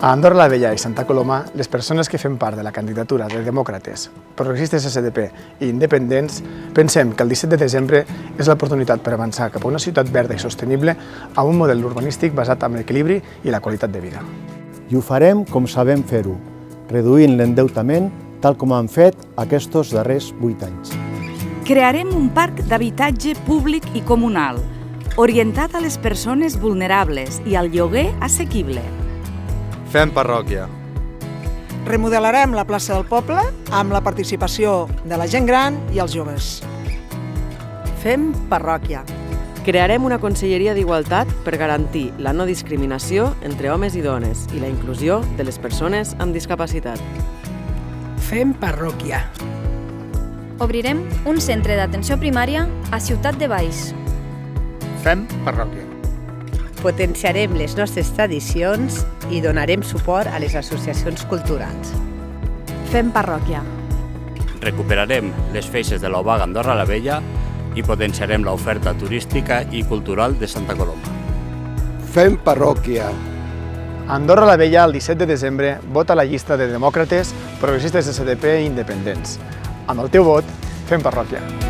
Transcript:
A Andorra la Vella i Santa Coloma, les persones que fem part de la candidatura de demòcrates, progressistes SDP i independents, pensem que el 17 de desembre és l'oportunitat per avançar cap a una ciutat verda i sostenible amb un model urbanístic basat en l'equilibri i la qualitat de vida. I ho farem com sabem fer-ho, reduint l'endeutament tal com han fet aquests darrers 8 anys. Crearem un parc d'habitatge públic i comunal, orientat a les persones vulnerables i al lloguer assequible. Fem parròquia. Remodelarem la plaça del poble amb la participació de la gent gran i els joves. Fem parròquia. Crearem una conselleria d'igualtat per garantir la no discriminació entre homes i dones i la inclusió de les persones amb discapacitat. Fem parròquia. Obrirem un centre d'atenció primària a Ciutat de Valls. Fem parròquia. Potenciarem les nostres tradicions i donarem suport a les associacions culturals. Fem parròquia. Recuperarem les feixes de l'Obaga Andorra la Vella i potenciarem l'oferta turística i cultural de Santa Coloma. Fem parròquia. A Andorra la Vella, el 17 de desembre, vota la llista de demòcrates, progressistes SDP i independents. Amb el teu vot, fem parròquia.